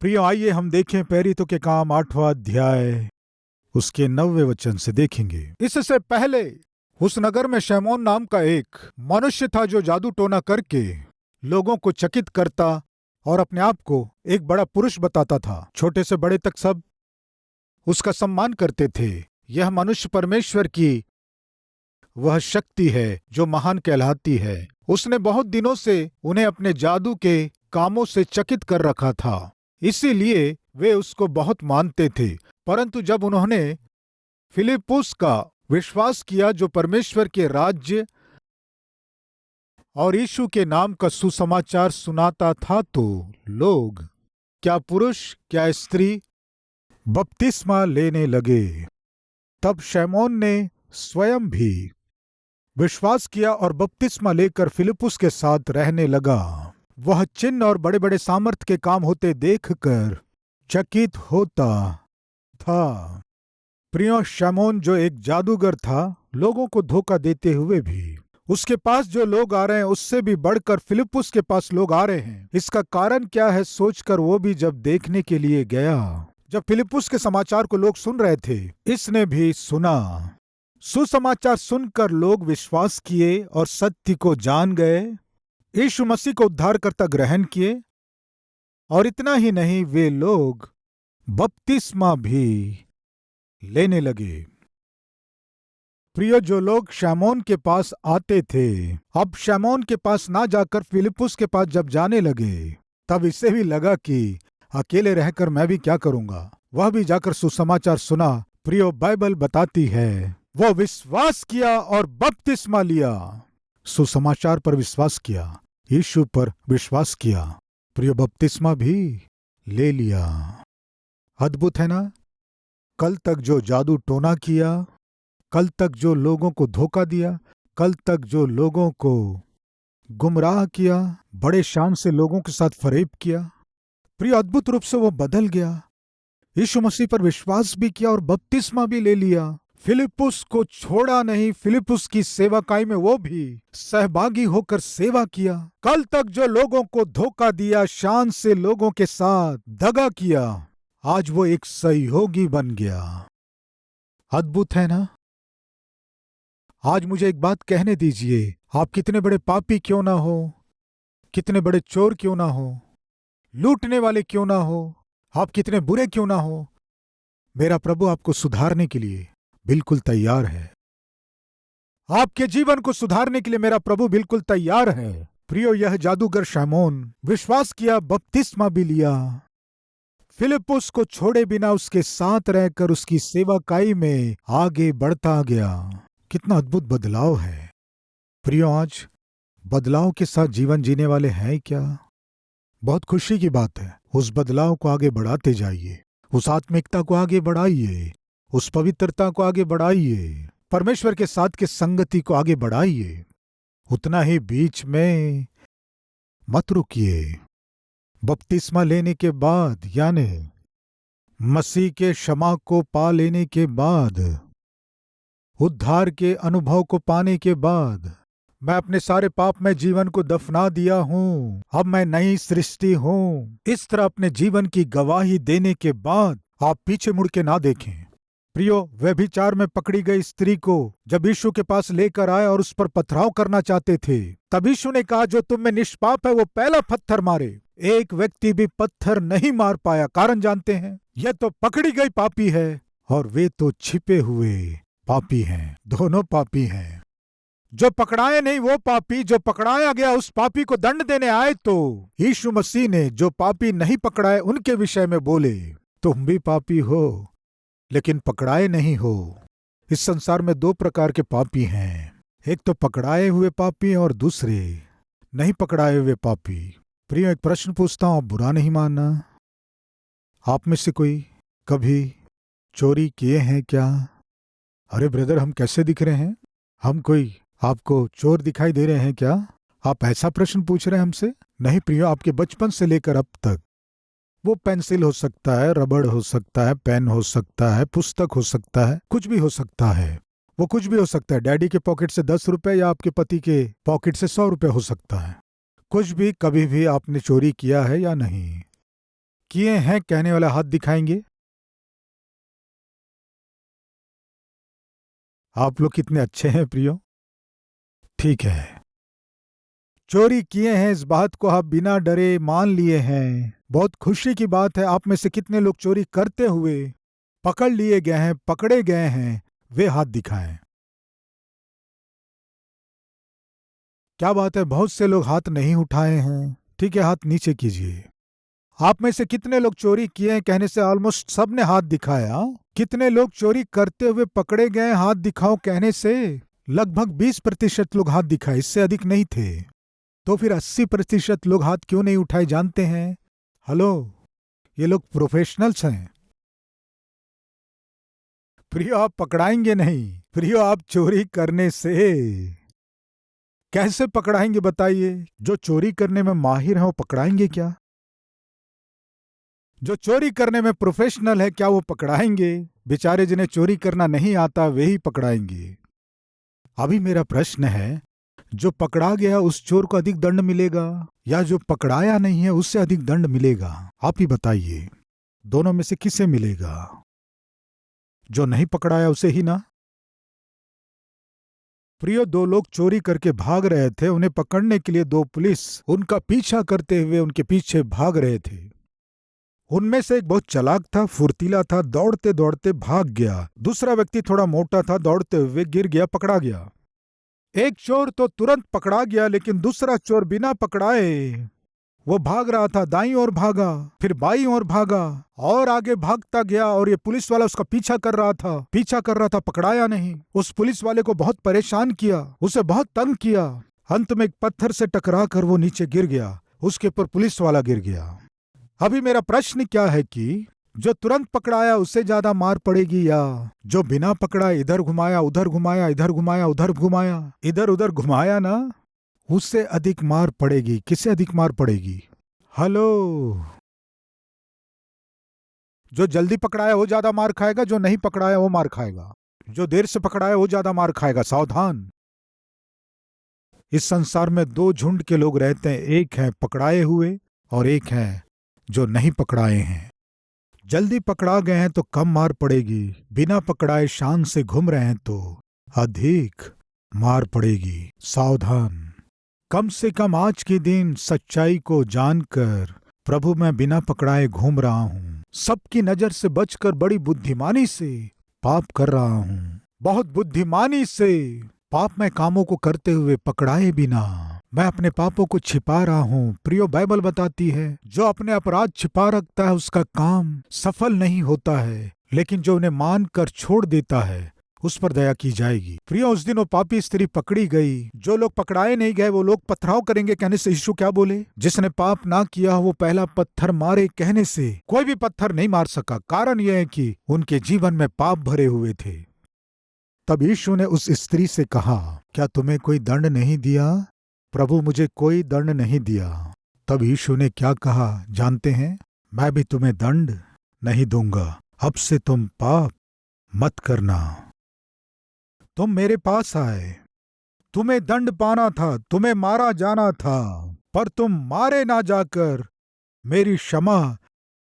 प्रियो, आइए हम देखें प्रेरितों के काम 8वां अध्याय उसके 9वें वचन से देखेंगे। इससे पहले उस नगर में शैमोन नाम का एक मनुष्य था जो जादू टोना करके लोगों को चकित करता और अपने आप को एक बड़ा पुरुष बताता था। छोटे से बड़े तक सब उसका सम्मान करते थे। यह मनुष्य परमेश्वर की वह शक्ति है जो महान कहलाती है। उसने बहुत दिनों से उन्हें अपने जादू के कामों से चकित कर रखा था, इसीलिए वे उसको बहुत मानते थे। परंतु जब उन्होंने फिलिप्पुस का विश्वास किया जो परमेश्वर के राज्य और यीशु के नाम का सुसमाचार सुनाता था, तो लोग, क्या पुरुष क्या स्त्री, बपतिस्मा लेने लगे। तब शैमोन ने स्वयं भी विश्वास किया और बपतिस्मा लेकर फिलिप्पुस के साथ रहने लगा। वह चिन्ह और बड़े बड़े सामर्थ के काम होते देखकर चकित होता था। प्रियो, शैमोन जो एक जादूगर था, लोगों को धोखा देते हुए भी उसके पास जो लोग आ रहे हैं उससे भी बढ़कर फिलिप्पुस के पास लोग आ रहे हैं। इसका कारण क्या है सोचकर वो भी जब देखने के लिए गया। जब फिलिप्पुस के समाचार को लोग सुन रहे थे, इसने भी सुना। सुसमाचार सुनकर लोग विश्वास किए और सत्य को जान गए, यीशु मसीह को उद्धारकर्ता ग्रहण किए। और इतना ही नहीं, वे लोग बपतिस्मा भी लेने लगे। प्रियो, जो लोग शैमोन के पास आते थे, अब शैमोन के पास ना जाकर फिलिप्पुस के पास जब जाने लगे, तब इसे भी लगा कि अकेले रहकर मैं भी क्या करूंगा। वह भी जाकर सुसमाचार सुना। प्रियो, बाइबल बताती है वो विश्वास किया और बपतिस्मा लिया। सुसमाचार पर विश्वास किया, यीशु पर विश्वास किया, प्रियो, बपतिस्मा भी ले लिया। अद्भुत है ना। कल तक जो जादू टोना किया, कल तक जो लोगों को धोखा दिया, कल तक जो लोगों को गुमराह किया, बड़े शान से लोगों के साथ फरेब किया, प्रिय, अद्भुत रूप से वो बदल गया। यीशु मसीह पर विश्वास भी किया और बपतिस्मा भी ले लिया। फिलिप्पुस को छोड़ा नहीं, फिलिप्पुस की सेवाकाई में वो भी सहभागी होकर सेवा किया। कल तक जो लोगों को धोखा दिया, शान से लोगों के साथ दगा किया, आज वो एक सहयोगी बन गया। अद्भुत है ना। आज मुझे एक बात कहने दीजिए, आप कितने बड़े पापी क्यों ना हो, कितने बड़े चोर क्यों ना हो, लूटने वाले क्यों ना हो, आप कितने बुरे क्यों ना हो, मेरा प्रभु आपको सुधारने के लिए बिल्कुल तैयार है। आपके जीवन को सुधारने के लिए मेरा प्रभु बिल्कुल तैयार है। प्रियो, यह जादूगर शैमोन विश्वास किया, बपतिस्मा भी लिया, फिलिप्पुस को छोड़े बिना उसके साथ रहकर उसकी सेवाकाई में आगे बढ़ता गया। कितना अद्भुत बदलाव है। प्रियो, आज बदलाव के साथ जीवन जीने वाले हैं क्या? बहुत खुशी की बात है। उस बदलाव को आगे बढ़ाते जाइए, उस आत्मिकता को आगे बढ़ाइए, उस पवित्रता को आगे बढ़ाइए, परमेश्वर के साथ की संगति को आगे बढ़ाइए। उतना ही बीच में मत रुकिए। बपतिस्मा लेने के बाद, यानी मसीह के क्षमा को पा लेने के बाद, उद्धार के अनुभव को पाने के बाद, मैं अपने सारे पाप में जीवन को दफना दिया हूं, अब मैं नई सृष्टि हूं, इस तरह अपने जीवन की गवाही देने के बाद आप पीछे मुड़ के ना देखें। प्रियो, व्यभिचार में पकड़ी गई स्त्री को जब यीशु के पास लेकर आए और उस पर पथराव करना चाहते थे, तब यीशु ने कहा, जो तुम में निष्पाप है वो पहला पत्थर मारे। एक व्यक्ति भी पत्थर नहीं मार पाया। कारण जानते हैं? यह तो पकड़ी गई पापी है और वे तो छिपे हुए पापी हैं। दोनों पापी हैं। जो पकड़ाए नहीं वो पापी, जो पकड़ाया गया उस पापी को दंड देने आए, तो यीशु मसीह ने जो पापी नहीं पकड़ाए उनके विषय में बोले, तुम भी पापी हो लेकिन पकड़ाए नहीं हो। इस संसार में दो प्रकार के पापी हैं, एक तो पकड़ाए हुए पापी और दूसरे नहीं पकड़ाए हुए पापी। प्रिय, एक प्रश्न पूछता हूं, आप बुरा नहीं मानना। आप में से कोई कभी चोरी किए हैं क्या? अरे ब्रदर, हम कैसे दिख रहे हैं? हम कोई आपको चोर दिखाई दे रहे हैं क्या? आप ऐसा प्रश्न पूछ रहे हैं हमसे? नहीं प्रियो, आपके बचपन से लेकर अब तक वो पेंसिल हो सकता है, रबड़ हो सकता है, पेन हो सकता है, पुस्तक हो सकता है, कुछ भी हो सकता है। वो कुछ भी हो सकता है। डैडी के पॉकेट से 10 रुपए या आपके पति के पॉकेट से 100 रुपए हो सकता है। कुछ भी, कभी भी आपने चोरी किया है या नहीं? किए हैं कहने वाला हाथ दिखाएंगे? आप लोग कितने अच्छे हैं प्रियो। ठीक है, चोरी किए हैं इस बात को आप बिना डरे मान लिए हैं। बहुत खुशी की बात है। आप में से कितने लोग चोरी करते हुए पकड़ लिए गए हैं, पकड़े गए हैं? वे हाथ दिखाएं। क्या बात है, बहुत से लोग हाथ नहीं उठाए हैं। ठीक है, हाथ नीचे कीजिए। आप में से कितने लोग चोरी किए हैं कहने से ऑलमोस्ट सब ने हाथ दिखाया। कितने लोग चोरी करते हुए पकड़े गए हाथ दिखाओ कहने से लगभग 20% लोग हाथ दिखाए, इससे अधिक नहीं थे। तो फिर 80% लोग हाथ क्यों नहीं उठाए जानते हैं? हेलो, ये लोग प्रोफेशनल्स हैं। प्रियो, आप पकड़ाएंगे नहीं। प्रियो, आप चोरी करने से कैसे पकड़ाएंगे बताइए? जो चोरी करने में माहिर हैं वो पकड़ाएंगे क्या? जो चोरी करने में प्रोफेशनल है क्या वो पकड़ाएंगे? बेचारे जिन्हें चोरी करना नहीं आता वे ही पकड़ाएंगे। अभी मेरा प्रश्न है, जो पकड़ा गया उस चोर को अधिक दंड मिलेगा या जो पकड़ाया नहीं है उससे अधिक दंड मिलेगा? आप ही बताइए, दोनों में से किसे मिलेगा? जो नहीं पकड़ाया उसे ही ना। प्रियो, दो लोग चोरी करके भाग रहे थे। उन्हें पकड़ने के लिए दो पुलिस उनका पीछा करते हुए उनके पीछे भाग रहे थे। उनमें से एक बहुत चालाक था, फुर्तीला था, दौड़ते दौड़ते भाग गया। दूसरा व्यक्ति थोड़ा मोटा था, दौड़ते हुए गिर गया, पकड़ा गया। एक चोर तो तुरंत पकड़ा गया, लेकिन दूसरा चोर बिना पकड़ाए वो भाग रहा था। दाईं ओर भागा, फिर बाईं ओर भागा और आगे भागता गया, और ये पुलिस वाला उसका पीछा कर रहा था, पकड़ाया नहीं। उस पुलिस वाले को बहुत परेशान किया, उसे बहुत तंग किया। अंत में एक पत्थर से टकरा कर वो नीचे गिर गया, उसके ऊपर पुलिस वाला गिर गया। अभी मेरा प्रश्न क्या है कि जो तुरंत पकड़ाया उससे ज्यादा मार पड़ेगी या जो बिना पकड़ा इधर घुमाया उधर घुमाया, इधर घुमाया उधर घुमाया, इधर उधर घुमाया ना, उससे अधिक मार पड़ेगी? किससे अधिक मार पड़ेगी? हेलो, जो जल्दी पकड़ाया वो ज्यादा मार खाएगा, जो नहीं पकड़ाया वो मार खाएगा। जो देर से पकड़ाया वो ज्यादा मार खाएगा। सावधान। इस संसार में दो झुंड के लोग रहते हैं, एक है पकड़ाए हुए और एक है जो नहीं पकड़ाए हैं। जल्दी पकड़ा गए हैं तो कम मार पड़ेगी, बिना पकड़ाए शान से घूम रहे हैं तो अधिक मार पड़ेगी। सावधान। कम से कम आज के दिन सच्चाई को जानकर, प्रभु मैं बिना पकड़ाए घूम रहा हूँ, सबकी नजर से बचकर बड़ी बुद्धिमानी से पाप कर रहा हूँ। बहुत बुद्धिमानी से पाप में कामों को करते हुए पकड़ाए बिना मैं अपने पापों को छिपा रहा हूँ। प्रियो, बाइबल बताती है जो अपने अपराध छिपा रखता है उसका काम सफल नहीं होता है, लेकिन जो उन्हें मान कर छोड़ देता है उस पर दया की जाएगी। प्रियो, उस दिन वो पापी स्त्री पकड़ी गई। जो लोग पकड़ाए नहीं गए वो लोग पथराव करेंगे कहने से यीशु क्या बोले? जिसने पाप ना किया वो पहला पत्थर मारे कहने से कोई भी पत्थर नहीं मार सका। कारण यह है कि उनके जीवन में पाप भरे हुए थे। तब यीशु ने उस स्त्री से कहा, क्या तुम्हें कोई दंड नहीं दिया? प्रभु, मुझे कोई दंड नहीं दिया। तब यीशु ने क्या कहा जानते हैं? मैं भी तुम्हें दंड नहीं दूंगा, अब से तुम पाप मत करना। तुम मेरे पास आए, तुम्हें दंड पाना था, तुम्हें मारा जाना था, पर तुम मारे ना जाकर मेरी क्षमा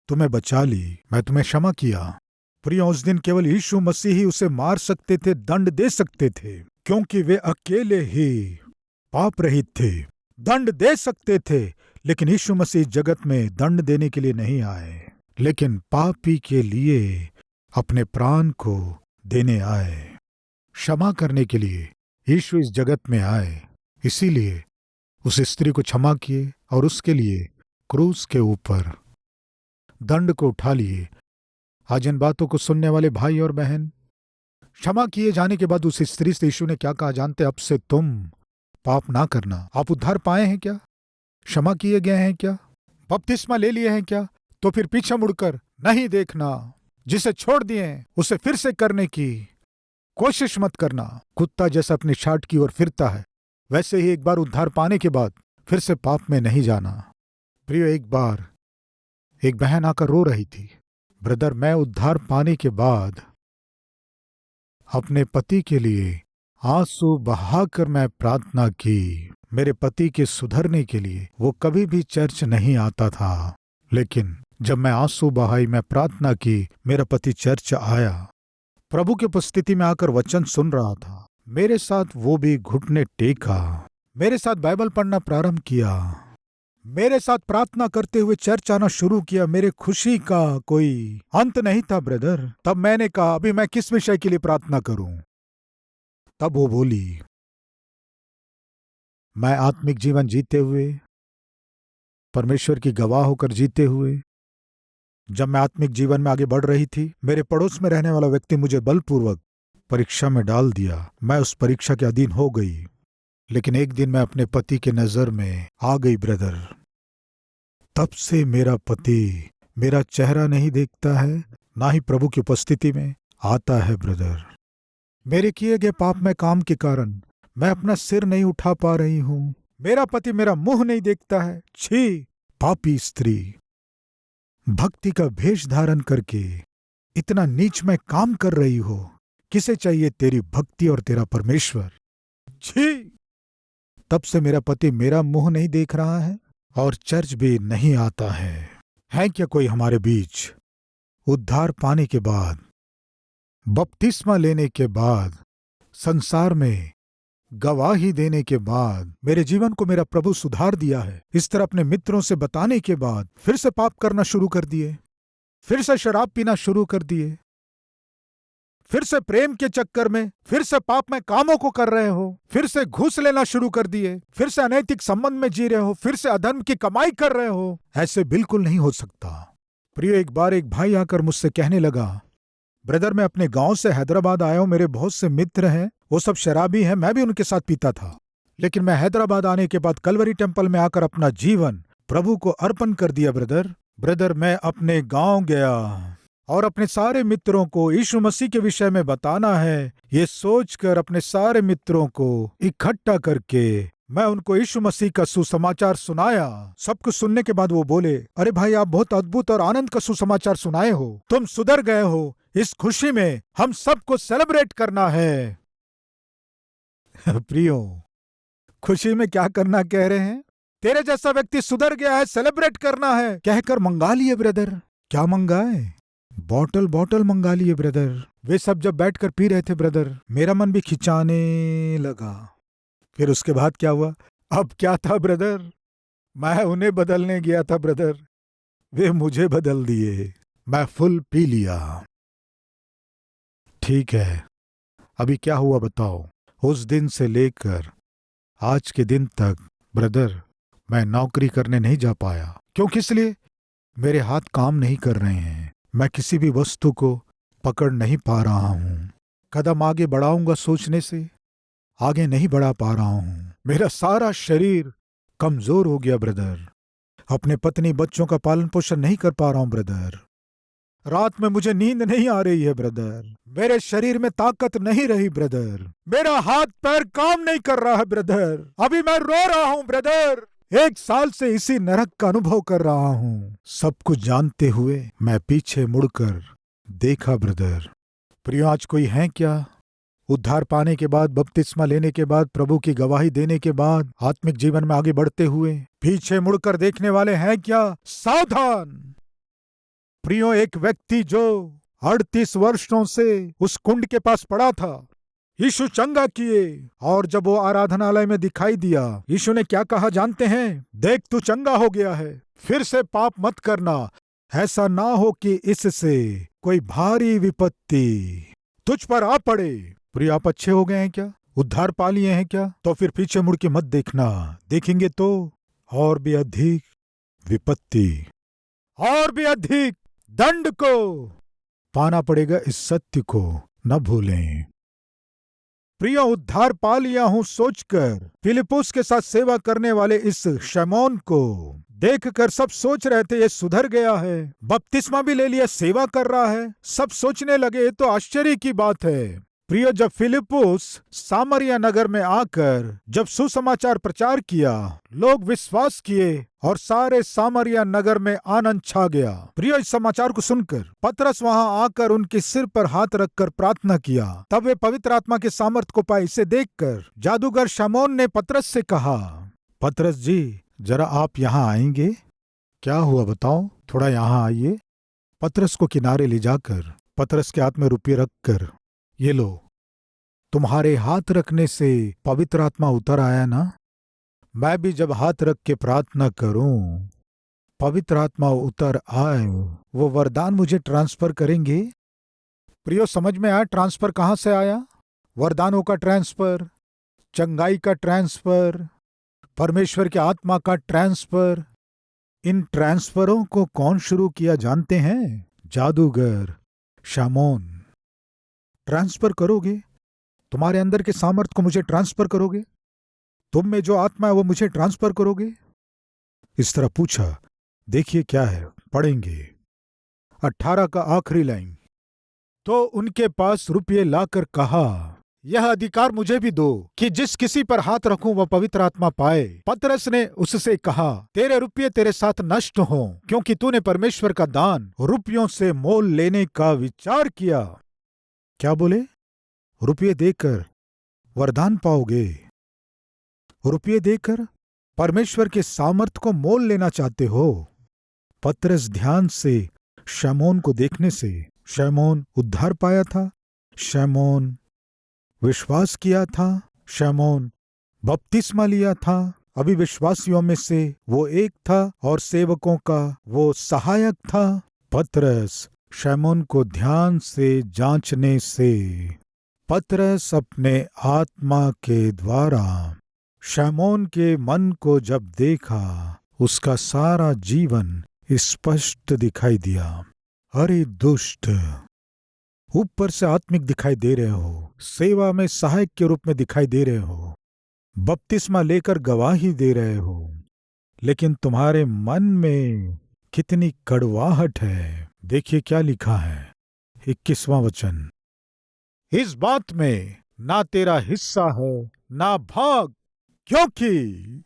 तुम्हें बचा ली। मैं तुम्हें क्षमा किया। प्रिय, उस दिन केवल यीशु मसीह ही उसे मार सकते थे, दंड दे सकते थे, क्योंकि वे अकेले ही पाप रहित थे। दंड दे सकते थे, लेकिन यीशु मसीह जगत में दंड देने के लिए नहीं आए, लेकिन पापी के लिए अपने प्राण को देने आए। क्षमा करने के लिए यीशु इस जगत में आए, इसीलिए उस स्त्री को क्षमा किए और उसके लिए क्रूस के ऊपर दंड को उठा लिए। आज इन बातों को सुनने वाले भाई और बहन, क्षमा किए जाने के बाद उस स्त्री से यीशु ने क्या कहा जानते? अब से तुम पाप ना करना। आप उद्धार पाए हैं क्या? क्षमा किए गए हैं क्या? बपतिस्मा ले लिए हैं क्या? तो फिर पीछे मुड़कर नहीं देखना। जिसे छोड़ दिए उसे फिर से करने की कोशिश मत करना। कुत्ता जैसा अपनी छाट की ओर फिरता है, वैसे ही एक बार उद्धार पाने के बाद फिर से पाप में नहीं जाना। प्रियो, एक बार एक बहन आकर रो रही थी, ब्रदर, मैं उद्धार पाने के बाद अपने पति के लिए आंसू बहाकर मैं प्रार्थना की, मेरे पति के सुधरने के लिए। वो कभी भी चर्च नहीं आता था, लेकिन जब मैं आंसू बहाई, मैं प्रार्थना की, मेरा पति चर्च आया, प्रभु की उपस्थिति में आकर वचन सुन रहा था। मेरे साथ वो भी घुटने टेका, मेरे साथ बाइबल पढ़ना प्रारंभ किया, मेरे साथ प्रार्थना करते हुए चर्च आना शुरू किया। मेरे खुशी का कोई अंत नहीं था ब्रदर। तब मैंने कहा, अभी मैं किस विषय के लिए प्रार्थना करूं? तब वो बोली, मैं आत्मिक जीवन जीते हुए, परमेश्वर की गवाह होकर जीते हुए, जब मैं आत्मिक जीवन में आगे बढ़ रही थी, मेरे पड़ोस में रहने वाला व्यक्ति मुझे बलपूर्वक परीक्षा में डाल दिया। मैं उस परीक्षा के अधीन हो गई, लेकिन एक दिन मैं अपने पति के नजर में आ गई ब्रदर। तब से मेरा पति मेरा चेहरा नहीं देखता है, ना ही प्रभु की उपस्थिति में आता है ब्रदर। मेरे किए गए पाप में काम के कारण मैं अपना सिर नहीं उठा पा रही हूं। मेरा पति मेरा मुंह नहीं देखता है। छी, पापी स्त्री, भक्ति का भेष धारण करके इतना नीच में काम कर रही हो। किसे चाहिए तेरी भक्ति और तेरा परमेश्वर? छी। तब से मेरा पति मेरा मुंह नहीं देख रहा है और चर्च भी नहीं आता है क्या कोई हमारे बीच उद्धार पाने के बाद, बपतिस्मा लेने के बाद, संसार में गवाही देने के बाद मेरे जीवन को मेरा प्रभु सुधार दिया है? इस तरह अपने मित्रों से बताने के बाद फिर से पाप करना शुरू कर दिए, फिर से शराब पीना शुरू कर दिए, फिर से प्रेम के चक्कर में फिर से पाप में कामों को कर रहे हो, फिर से घूस लेना शुरू कर दिए, फिर से अनैतिक संबंध में जी रहे हो, फिर से अधर्म की कमाई कर रहे हो। ऐसे बिल्कुल नहीं हो सकता। प्रिय, एक बार एक भाई आकर मुझसे कहने लगा, ब्रदर मैं अपने गांव से हैदराबाद आया हूं, मेरे बहुत से मित्र हैं, वो सब शराबी हैं, मैं भी उनके साथ पीता था, लेकिन मैं हैदराबाद आने के बाद कलवरी टेम्पल में आकर अपना जीवन प्रभु को अर्पण कर दिया ब्रदर मैं अपने गांव गया और अपने सारे मित्रों को यीशु मसीह के विषय में बताना है, ये सोचकर अपने सारे मित्रों को इकट्ठा करके मैं उनको यीशु मसीह का सुसमाचार सुनाया। सब कुछ सुनने के बाद वो बोले, अरे भाई आप बहुत अद्भुत और आनंद का सुसमाचार सुनाए हो, तुम सुधर गए हो, इस खुशी में हम सबको सेलिब्रेट करना है। प्रियो, खुशी में क्या करना कह रहे हैं? तेरे जैसा व्यक्ति सुधर गया है, सेलिब्रेट करना है कहकर मंगा लिए ब्रदर। क्या मंगाए? बॉटल मंगा लिए ब्रदर। वे सब जब बैठकर पी रहे थे ब्रदर, मेरा मन भी खिंचाने लगा। फिर उसके बाद क्या हुआ? अब क्या था ब्रदर, मैं उन्हें बदलने गया था ब्रदर, वे मुझे बदल दिए, मैं फुल पी लिया। ठीक है, अभी क्या हुआ बताओ? उस दिन से लेकर आज के दिन तक ब्रदर मैं नौकरी करने नहीं जा पाया। क्यों? किस लिए? मेरे हाथ काम नहीं कर रहे हैं, मैं किसी भी वस्तु को पकड़ नहीं पा रहा हूं। कदम आगे बढ़ाऊंगा सोचने से आगे नहीं बढ़ा पा रहा हूं। मेरा सारा शरीर कमजोर हो गया ब्रदर। अपने पत्नी बच्चों का पालन पोषण नहीं कर पा रहा हूं ब्रदर। रात में मुझे नींद नहीं आ रही है ब्रदर। मेरे शरीर में ताकत नहीं रही ब्रदर। मेरा हाथ पैर काम नहीं कर रहा है ब्रदर। अभी मैं रो रहा हूं ब्रदर। 1 साल से इसी नरक का अनुभव कर रहा हूं। सब कुछ जानते हुए मैं पीछे मुड़कर देखा ब्रदर। प्रियो, आज कोई है क्या उद्धार पाने के बाद, बपतिस्मा लेने के बाद, प्रभु की गवाही देने के बाद, आत्मिक जीवन में आगे बढ़ते हुए पीछे मुड़कर देखने वाले हैं क्या? सावधान प्रियो, एक व्यक्ति जो 38 वर्षों से उस कुंड के पास पड़ा था, यीशु चंगा किए, और जब वो आराधनालय में दिखाई दिया, यीशु ने क्या कहा जानते हैं? देख तू चंगा हो गया है, फिर से पाप मत करना, ऐसा ना हो कि इससे कोई भारी विपत्ति तुझ पर आ पड़े। प्रिय, आप अच्छे हो गए हैं क्या? उद्धार पा लिए हैं क्या? तो फिर पीछे मुड़ के मत देखना। देखेंगे तो और भी अधिक विपत्ति, और भी अधिक दंड को पाना पड़ेगा। इस सत्य को न भूलें। प्रिय, उद्धार पा लिया हूं सोचकर फिलिप्पुस के साथ सेवा करने वाले इस शमौन को देखकर सब सोच रहे थे ये सुधर गया है, बपतिस्मा भी ले लिया, सेवा कर रहा है। सब सोचने लगे तो आश्चर्य की बात है। प्रिय, जब फिलिप्पुस सामरिया नगर में आकर जब सुसमाचार प्रचार किया, लोग विश्वास किए और सारे सामरिया नगर में आनंद छा गया। प्रिय, इस समाचार को सुनकर पतरस वहां आकर उनके सिर पर हाथ रखकर प्रार्थना किया। तब वे पवित्र आत्मा के सामर्थ को पाए। इसे देखकर जादूगर शमौन ने पतरस से कहा, पतरस जी, जरा आप यहाँ आएंगे? क्या हुआ बताओ, थोड़ा यहाँ आइए। पतरस को किनारे ले जाकर पतरस के हाथ में रुपये रखकर, ये लो, तुम्हारे हाथ रखने से पवित्र आत्मा उतर आया ना। मैं भी जब हाथ रख के प्रार्थना करूं, पवित्र आत्मा उतर आए, वो वरदान मुझे ट्रांसफर करेंगे। प्रियो, समझ में आया ट्रांसफर कहां से आया? वरदानों का ट्रांसफर, चंगाई का ट्रांसफर, परमेश्वर के आत्मा का ट्रांसफर। इन ट्रांसफरों को कौन शुरू किया जानते हैं? जादूगर शमौन। ट्रांसफर करोगे, तुम्हारे अंदर के सामर्थ को मुझे ट्रांसफर करोगे, तुम में जो आत्मा है वो मुझे ट्रांसफर करोगे। इस तरह पूछा। देखिए क्या है, पढ़ेंगे 18 का आखिरी लाइन। तो उनके पास रुपये लाकर कहा, यह अधिकार मुझे भी दो कि जिस किसी पर हाथ रखूं वह पवित्र आत्मा पाए। पतरस ने उससे कहा, तेरे रुपये तेरे साथ नष्ट हों, क्योंकि तूने परमेश्वर का दान रुपयों से मोल लेने का विचार किया। क्या बोले? रुपये देकर वरदान पाओगे, रुपये देकर परमेश्वर के सामर्थ को मोल लेना चाहते हो। पतरस ध्यान से शमौन को देखने से, शमौन उद्धार पाया था, शमौन विश्वास किया था, शमौन बपतिस्मा लिया था, अभी विश्वासियों में से वो एक था और सेवकों का वो सहायक था। पतरस शमौन को ध्यान से जांचने से, पतरस अपने आत्मा के द्वारा शमौन के मन को जब देखा, उसका सारा जीवन स्पष्ट दिखाई दिया। अरे दुष्ट, ऊपर से आत्मिक दिखाई दे रहे हो, सेवा में सहायक के रूप में दिखाई दे रहे हो, बपतिस्मा लेकर गवाही दे रहे हो, लेकिन तुम्हारे मन में कितनी कड़वाहट है। देखिए क्या लिखा है, 21वां वचन। इस बात में ना तेरा हिस्सा है ना भाग, क्योंकि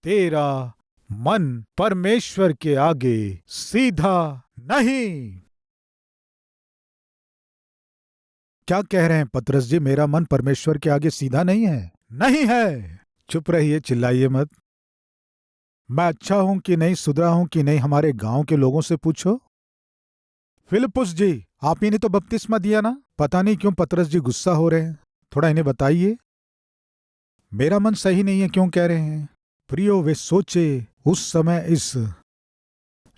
तेरा मन परमेश्वर के आगे सीधा नहीं। क्या कह रहे हैं पतरस जी? मेरा मन परमेश्वर के आगे सीधा नहीं है? नहीं है। चुप रहिए, चिल्लाइए मत। मैं अच्छा हूं कि नहीं, सुधरा हूं कि नहीं, हमारे गांव के लोगों से पूछो। फिलिपुस जी, आप ही ने तो बपतिस्मा दिया ना? पता नहीं क्यों पतरस जी गुस्सा हो रहे हैं, थोड़ा इन्हें बताइए। मेरा मन सही नहीं है क्यों कह रहे हैं? प्रियो, वे सोचे उस समय इस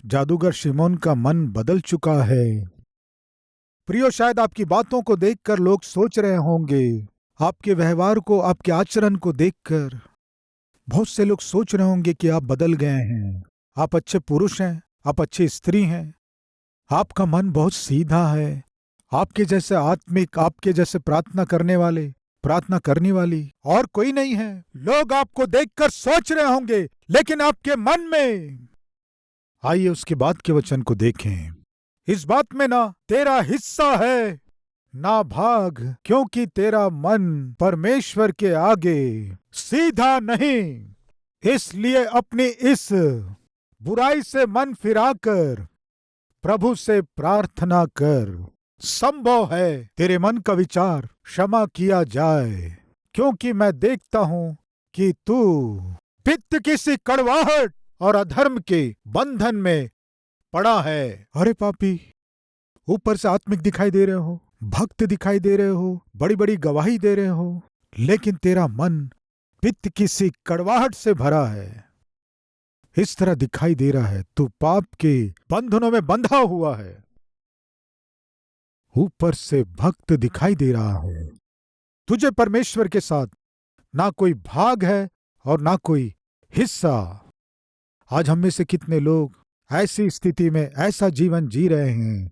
जादूगर शिमोन का मन बदल चुका है। प्रियो, शायद आपकी बातों को देखकर लोग सोच रहे होंगे, आपके व्यवहार को, आपके आचरण को देखकर बहुत से लोग सोच रहे होंगे कि आप बदल गए हैं, आप अच्छे पुरुष हैं, आप अच्छी स्त्री हैं, आपका मन बहुत सीधा है, आपके जैसे आत्मिक, आपके जैसे प्रार्थना करने वाले, प्रार्थना करने वाली और कोई नहीं है। लोग आपको देखकर सोच रहे होंगे, लेकिन आपके मन में। आइए उसके बाद के वचन को देखें। इस बात में ना तेरा हिस्सा है ना भाग, क्योंकि तेरा मन परमेश्वर के आगे सीधा नहीं। इसलिए अपनी इस बुराई से मन फिराकर प्रभु से प्रार्थना कर। संभव है तेरे मन का विचार क्षमा किया जाए, क्योंकि मैं देखता हूं कि तू पित्त की सी कड़वाहट और अधर्म के बंधन में पड़ा है। अरे पापी, ऊपर से आत्मिक दिखाई दे रहे हो, भक्त दिखाई दे रहे हो, बड़ी बड़ी गवाही दे रहे हो, लेकिन तेरा मन पित्त की सी कड़वाहट से भरा है। इस तरह दिखाई दे रहा है तू पाप के बंधनों में बंधा हुआ है। ऊपर से भक्त दिखाई दे रहा है, तुझे परमेश्वर के साथ ना कोई भाग है और ना कोई हिस्सा। आज हम में से कितने लोग ऐसी स्थिति में ऐसा जीवन जी रहे हैं?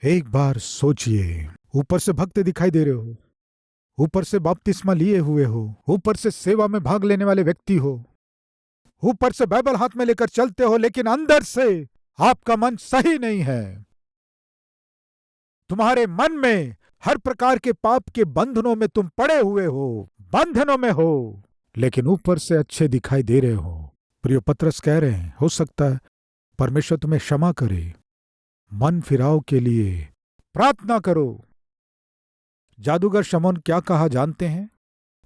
एक बार सोचिए। ऊपर से भक्त दिखाई दे रहे हो, ऊपर से बपतिस्मा लिए हुए हो, ऊपर से सेवा में भाग लेने वाले व्यक्ति हो, ऊपर से बाइबल हाथ में लेकर चलते हो, लेकिन अंदर से आपका मन सही नहीं है। तुम्हारे मन में हर प्रकार के पाप के बंधनों में तुम पड़े हुए हो, बंधनों में हो, लेकिन ऊपर से अच्छे दिखाई दे रहे हो। प्रिय पतरस कह रहे हैं, हो सकता है परमेश्वर तुम्हें क्षमा करे। मन फिराव के लिए प्रार्थना करो। जादूगर शमौन क्या कहा जानते हैं?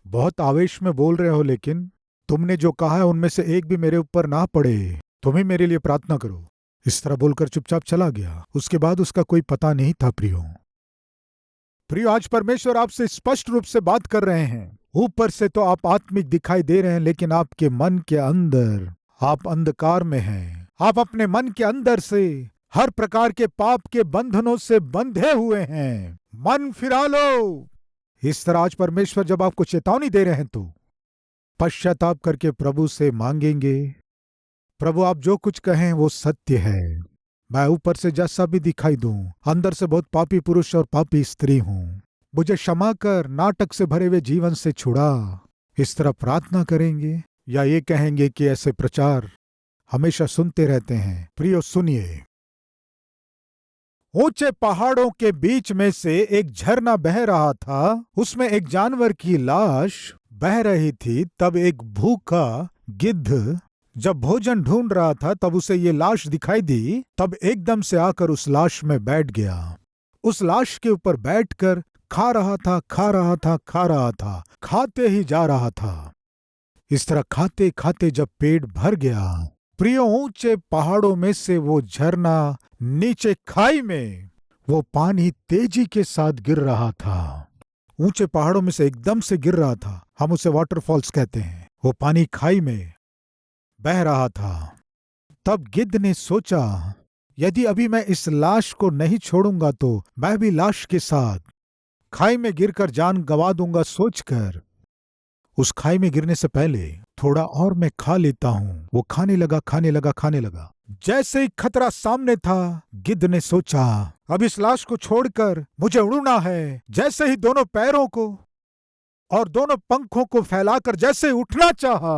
बहुत आवेश में बोल रहे हो, लेकिन तुमने जो कहा है उनमें से एक भी मेरे ऊपर ना पड़े। तुम ही मेरे लिए प्रार्थना करो। इस तरह बोलकर चुपचाप चला गया। उसके बाद उसका कोई पता नहीं था। प्रियो, आज परमेश्वर आपसे स्पष्ट रूप से बात कर रहे हैं। ऊपर से तो आप आत्मिक दिखाई दे रहे हैं, लेकिन आपके मन के अंदर आप अंधकार में हैं। आप अपने मन के अंदर से हर प्रकार के पाप के बंधनों से बंधे हुए हैं। मन फिरा लो। इस तरह आज परमेश्वर जब आपको चेतावनी दे रहे हैं तो पश्चाताप करके प्रभु से मांगेंगे, प्रभु आप जो कुछ कहें वो सत्य है। मैं ऊपर से जैसा भी दिखाई दूं, अंदर से बहुत पापी पुरुष और पापी स्त्री हूं। मुझे क्षमा कर, नाटक से भरे हुए जीवन से छुड़ा। इस तरह प्रार्थना करेंगे या ये कहेंगे कि ऐसे प्रचार हमेशा सुनते रहते हैं। प्रियो सुनिए, ऊंचे पहाड़ों के बीच में से एक झरना बह रहा था। उसमें एक जानवर की लाश बह रही थी। तब एक भूखा गिद्ध जब भोजन ढूंढ रहा था, तब उसे ये लाश दिखाई दी। तब एकदम से आकर उस लाश में बैठ गया। उस लाश के ऊपर बैठकर खा रहा था, खा रहा था, खा रहा था, खाते ही जा रहा था। इस तरह खाते खाते जब पेट भर गया, प्रियो, ऊंचे पहाड़ों में से वो झरना नीचे खाई में वो पानी तेजी के साथ गिर रहा था। ऊंचे पहाड़ों में से एकदम से गिर रहा था। हम उसे वाटरफॉल्स कहते हैं। वो पानी खाई में बह रहा था। तब गिद्ध ने सोचा, यदि अभी मैं इस लाश को नहीं छोड़ूंगा तो मैं भी लाश के साथ खाई में गिरकर जान गंवा दूंगा। सोचकर उस खाई में गिरने से पहले थोड़ा और मैं खा लेता हूं। वो खाने लगा, खाने लगा, खाने लगा। जैसे ही खतरा सामने था, गिद्ध ने सोचा, अब इस लाश को छोड़कर मुझे उड़ना है। जैसे ही दोनों पैरों को और दोनों पंखों को फैलाकर जैसे ही उठना चाहा,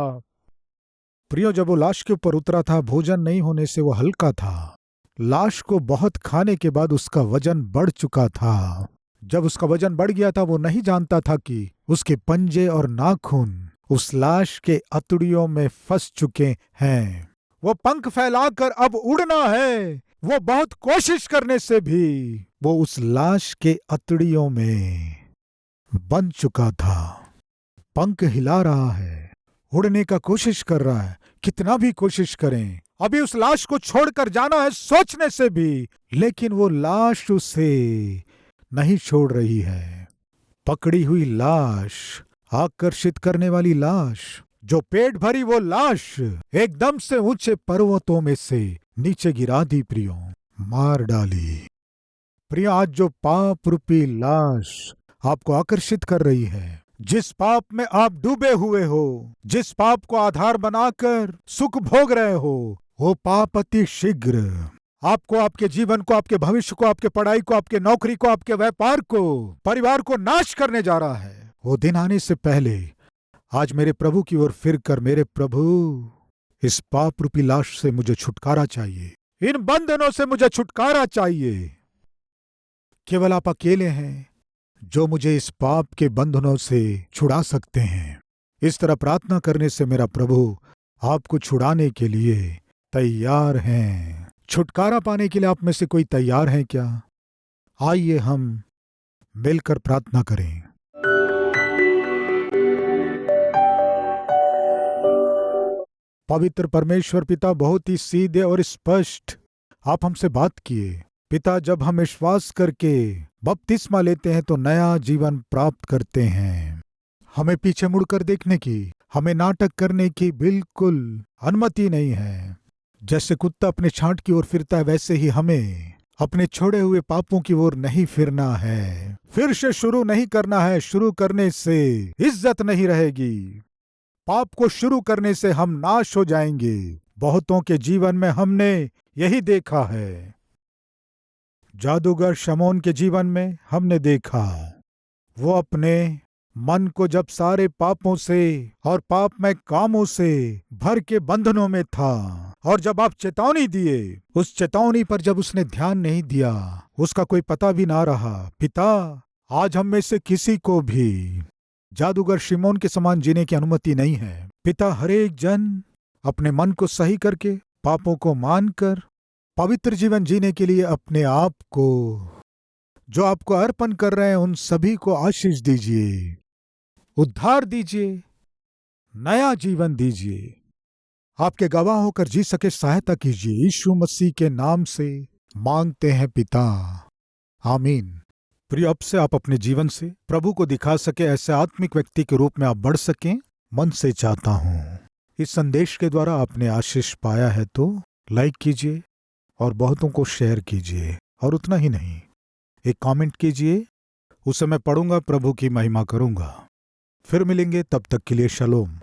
प्रियो, जब वो लाश के ऊपर उतरा था, भोजन नहीं होने से वो हल्का था। लाश को बहुत खाने के बाद उसका वजन बढ़ चुका था। जब उसका वजन बढ़ गया था, वो नहीं जानता था कि उसके पंजे और नाखून उस लाश के अतड़ियों में फंस चुके हैं। वो पंख फैलाकर अब उड़ना है। वो बहुत कोशिश करने से भी वो उस लाश के अतड़ियों में बंध चुका था। पंख हिला रहा है, उड़ने का कोशिश कर रहा है। कितना भी कोशिश करें, अभी उस लाश को छोड़कर जाना है सोचने से भी, लेकिन वो लाश उसे नहीं छोड़ रही है। पकड़ी हुई लाश, आकर्षित करने वाली लाश, जो पेट भरी वो लाश एकदम से ऊंचे पर्वतों में से नीचे गिरा दी। प्रियो, मार डाली। प्रियो, आज जो पाप रूपी लाश आपको आकर्षित कर रही है, जिस पाप में आप डूबे हुए हो, जिस पाप को आधार बनाकर सुख भोग रहे हो, वो पाप अति शीघ्र आपको, आपके जीवन को, आपके भविष्य को, आपके पढ़ाई को, आपके नौकरी को, आपके व्यापार को, परिवार को नाश करने जा रहा है। वो दिन आने से पहले आज मेरे प्रभु की ओर फिर कर, मेरे प्रभु, इस पाप रूपी लाश से मुझे छुटकारा चाहिए। इन बंधनों से मुझे छुटकारा चाहिए। केवल आप अकेले हैं जो मुझे इस पाप के बंधनों से छुड़ा सकते हैं। इस तरह प्रार्थना करने से मेरा प्रभु आपको छुड़ाने के लिए तैयार हैं। छुटकारा पाने के लिए आप में से कोई तैयार हैं क्या? आइए हम मिलकर प्रार्थना करें। पवित्र परमेश्वर पिता, बहुत ही सीधे और स्पष्ट आप हमसे बात किए। पिता, जब हम विश्वास करके बपतिस्मा लेते हैं तो नया जीवन प्राप्त करते हैं। हमें पीछे मुड़कर देखने की, हमें नाटक करने की बिल्कुल अनुमति नहीं है। जैसे कुत्ता अपने छांट की ओर फिरता है, वैसे ही हमें अपने छोड़े हुए पापों की ओर नहीं फिरना है। फिर से शुरू नहीं करना है। शुरू करने से इज्जत नहीं रहेगी। पाप को शुरू करने से हम नाश हो जाएंगे। बहुतों के जीवन में हमने यही देखा है। जादूगर शमौन के जीवन में हमने देखा, वो अपने मन को जब सारे पापों से और पापमय कामों से भर के बंधनों में था, और जब आप चेतावनी दिए, उस चेतावनी पर जब उसने ध्यान नहीं दिया, उसका कोई पता भी ना रहा। पिता, आज हम में से किसी को भी जादूगर शिमोन के समान जीने की अनुमति नहीं है। पिता, हर एक जन अपने मन को सही करके, पापों को मानकर पवित्र जीवन जीने के लिए अपने आप को जो आपको अर्पण कर रहे हैं, उन सभी को आशीष दीजिए, उद्धार दीजिए, नया जीवन दीजिए। आपके गवाह होकर जी सके सहायता कीजिए। यीशु मसीह के नाम से मांगते हैं पिता, आमीन। प्रिय, अब से आप अपने जीवन से प्रभु को दिखा सके, ऐसे आत्मिक व्यक्ति के रूप में आप बढ़ सकें, मन से चाहता हूं। इस संदेश के द्वारा आपने आशीष पाया है तो लाइक कीजिए और बहुतों को शेयर कीजिए, और उतना ही नहीं, एक कमेंट कीजिए, उसे मैं पढ़ूंगा, प्रभु की महिमा करूंगा। फिर मिलेंगे, तब तक के लिए शलोम।